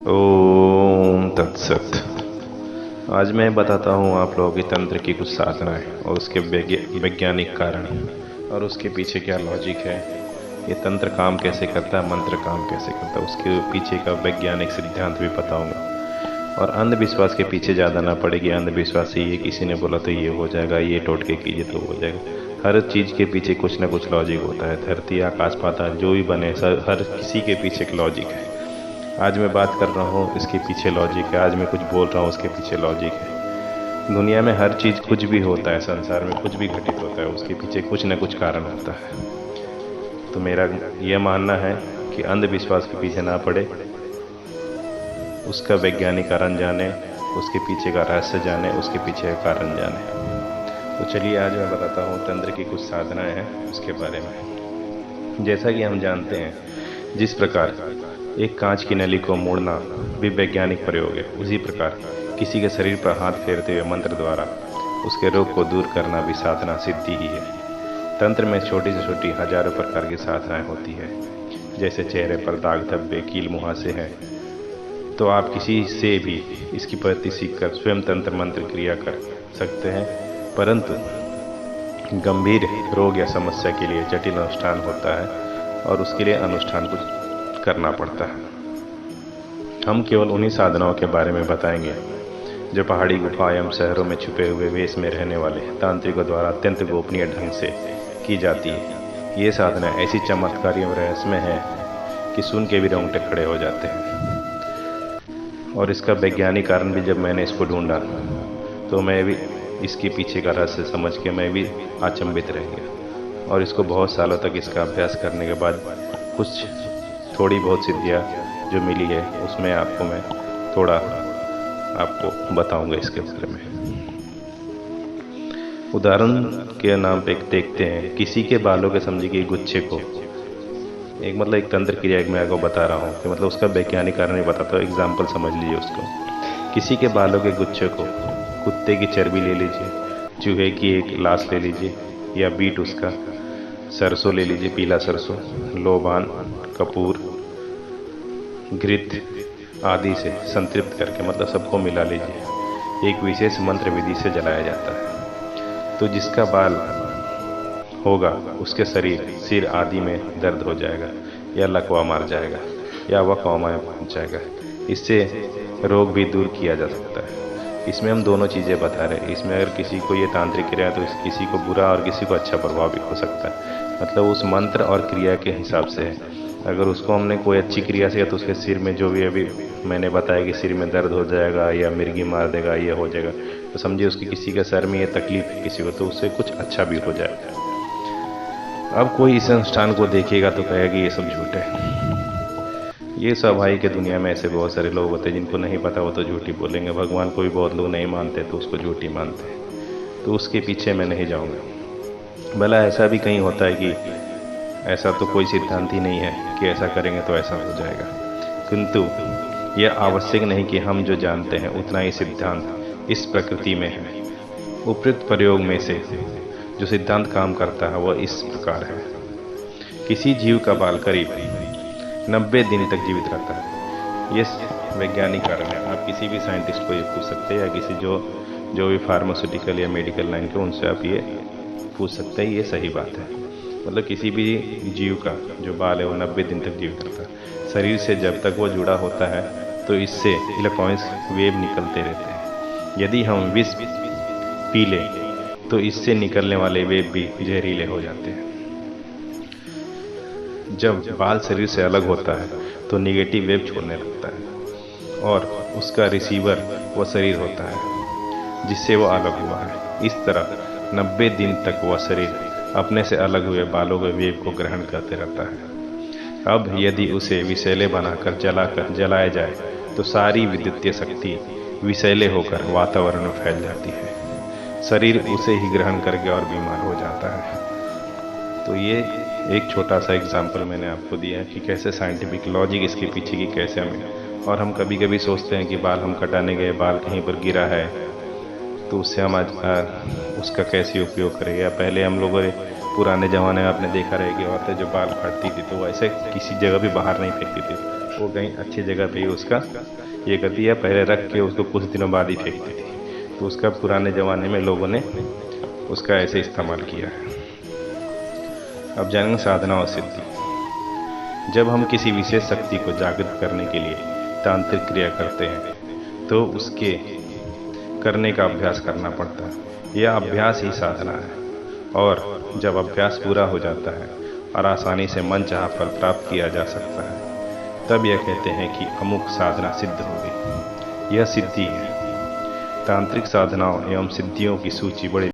ओम तत्सत। आज मैं बताता हूँ आप लोगों की तंत्र की कुछ साधनाएं और उसके वैज्ञानिक कारण और उसके पीछे क्या लॉजिक है। ये तंत्र काम कैसे करता है, मंत्र काम कैसे करता है, उसके पीछे का वैज्ञानिक सिद्धांत भी बताऊंगा। और अंधविश्वास के पीछे ज़्यादा ना पड़ेगी। अंधविश्वास से ये किसी ने बोला तो ये हो जाएगा, ये टोटके कीजिए तो हो जाएगा। हर चीज़ के पीछे कुछ ना कुछ लॉजिक होता है। धरती आकाश पाताल जो भी बने, सर हर किसी के पीछे एक लॉजिक है। आज मैं बात कर रहा हूँ इसके पीछे लॉजिक है, आज मैं कुछ बोल रहा हूँ उसके पीछे लॉजिक है। दुनिया में हर चीज़ कुछ भी होता है, संसार में कुछ भी घटित होता है, उसके पीछे कुछ न कुछ कारण होता है। तो मेरा यह मानना है कि अंधविश्वास के पीछे ना पड़े, उसका वैज्ञानिक कारण जाने, उसके पीछे का रहस्य जाने, उसके पीछे का कारण जाने। तो चलिए आज मैं बताता हूँ तंत्र की कुछ साधनाएं हैं उसके बारे में। जैसा कि हम जानते हैं, जिस प्रकार एक कांच की नली को मोड़ना भी वैज्ञानिक प्रयोग है, उसी प्रकार किसी के शरीर पर हाथ फेरते हुए मंत्र द्वारा उसके रोग को दूर करना भी साधना सिद्धि ही है। तंत्र में छोटी से छोटी हजारों प्रकार की साधनाएं होती है। जैसे चेहरे पर दाग धब्बे, कील मुहासे हैं, तो आप किसी से भी इसकी पद्धति सीखकर स्वयं तंत्र मंत्र क्रिया कर सकते हैं। परंतु गंभीर रोग या समस्या के लिए जटिल अनुष्ठान होता है और उसके लिए अनुष्ठान कुछ करना पड़ता है। हम केवल उन्हीं साधनाओं के बारे में बताएंगे जो पहाड़ी गुफा एवं शहरों में छुपे हुए वेश में रहने वाले तांत्रिकों द्वारा अत्यंत गोपनीय ढंग से की जाती है। ये साधना ऐसी चमत्कारी एवं रहस्यमय है कि सुन के भी रोंगटे खड़े हो जाते हैं। और इसका वैज्ञानिक कारण भी जब मैंने इसको ढूंढा तो मैं भी इसके पीछे का रहस्य समझ के मैं भी अचंभित रह गया। और इसको बहुत सालों तक इसका अभ्यास करने के बाद कुछ थोड़ी बहुत सिद्धियाँ जो मिली है, उसमें आपको मैं थोड़ा आपको बताऊंगा इसके बारे में। उदाहरण के नाम पे देखते हैं, किसी के बालों के समझी कि गुच्छे को एक तंत्र क्रिया मैं आपको बता रहा हूँ कि उसका वैज्ञानिक कारण नहीं बताता हूँ, एग्जाम्पल समझ लीजिए उसको। किसी के बालों के गुच्छे को कुत्ते की चर्बी ले लीजिए, चूहे की एक लाश ले लीजिए, या बीट उसका, सरसों ले लीजिए, पीला सरसों, लोबान, कपूर, घृत आदि से संतृप्त करके सबको मिला लीजिए। एक विशेष मंत्र विधि से जलाया जाता है। तो जिसका बाल होगा उसके सिर आदि में दर्द हो जाएगा, या लकवा मार जाएगा, या वह कौमा पहुंच जाएगा। इससे रोग भी दूर किया जा सकता है। इसमें हम दोनों चीज़ें बता रहे हैं। इसमें अगर किसी को ये तांत्रिक क्रिया तो किसी को बुरा और किसी को अच्छा प्रभाव भी हो सकता है। उस मंत्र और क्रिया के हिसाब से है। अगर उसको हमने कोई अच्छी क्रिया से, तो उसके सिर में जो भी अभी मैंने बताया कि सिर में दर्द हो जाएगा या मिर्गी मार देगा, ये हो जाएगा, तो समझिए उसकी किसी के सर में ये तकलीफ है किसी को, तो उससे कुछ अच्छा भी हो जाएगा। अब कोई इस अनुष्ठान को देखेगा तो कहेगा कि ये सब झूठ है। ये स्वाभाविक है, दुनिया में ऐसे बहुत सारे लोग होते हैं जिनको नहीं पता, वो तो झूठी बोलेंगे। भगवान को भी बहुत लोग नहीं मानते तो उसको झूठी मानते हैं, तो उसके पीछे मैं नहीं जाऊंगा। भला ऐसा भी कहीं होता है कि ऐसा तो कोई सिद्धांत ही नहीं है कि ऐसा करेंगे तो ऐसा हो जाएगा। किंतु यह आवश्यक नहीं कि हम जो जानते हैं उतना ही सिद्धांत इस प्रकृति में है। उपयुक्त प्रयोग में से जो सिद्धांत काम करता है वह इस प्रकार है। किसी जीव का बाल करीब 90 दिन तक जीवित रहता है। ये वैज्ञानिक कारण है। आप किसी भी साइंटिस्ट को ये पूछ सकते हैं, या किसी जो भी फार्मास्यूटिकल या मेडिकल लाइन के, उनसे आप ये पूछ सकते हैं। ये सही बात है। किसी भी जीव का जो बाल है वो 90 दिन तक जीवित रहता है। शरीर से जब तक वो जुड़ा होता है तो इससे इलेक्ट्रॉनिक्स वेव निकलते रहते हैं। यदि हम विष पी लें तो इससे निकलने वाले वेव भी जहरीले हो जाते हैं। जब बाल शरीर से अलग होता है तो निगेटिव वेव छोड़ने लगता है, और उसका रिसीवर वह शरीर होता है जिससे वो अलग हुआ है। इस तरह 90 दिन तक वह शरीर अपने से अलग हुए बालों के वेव को ग्रहण करते रहता है। अब यदि उसे विषैले बनाकर जलाया जाए तो सारी विद्युतीय शक्ति विषैले होकर वातावरण में फैल जाती है। शरीर उसे ही ग्रहण करके और बीमार हो जाता है। तो ये एक छोटा सा एग्जाम्पल मैंने आपको दिया है कि कैसे साइंटिफिक लॉजिक इसके पीछे की कैसे हमें। और हम कभी कभी सोचते हैं कि बाल हम कटाने गए, बाल कहीं पर गिरा है तो उससे हम आज उसका कैसे उपयोग करें। या पहले हम लोगों ने पुराने ज़माने में आपने देखा रहे कि औरतें जो बाल काटती थी तो वो ऐसे किसी जगह भी बाहर नहीं फेंकती थी, वो कहीं अच्छी जगह पे ही उसका ये करती है, पहले रख के उसको कुछ दिनों बाद ही फेंकती थी। तो उसका पुराने ज़माने में लोगों ने उसका ऐसे इस्तेमाल किया है। अब जानेंगे साधना और सिद्धि। जब हम किसी विशेष शक्ति को जागृत करने के लिए तांत्रिक क्रिया करते हैं तो उसके करने का अभ्यास करना पड़ता है। यह अभ्यास ही साधना है। और जब अभ्यास पूरा हो जाता है और आसानी से मनचाहा फल प्राप्त किया जा सकता है, तब यह कहते हैं कि अमुक साधना सिद्ध हो गई। यह सिद्धि है। तांत्रिक साधनाओं एवं सिद्धियों की सूची बड़े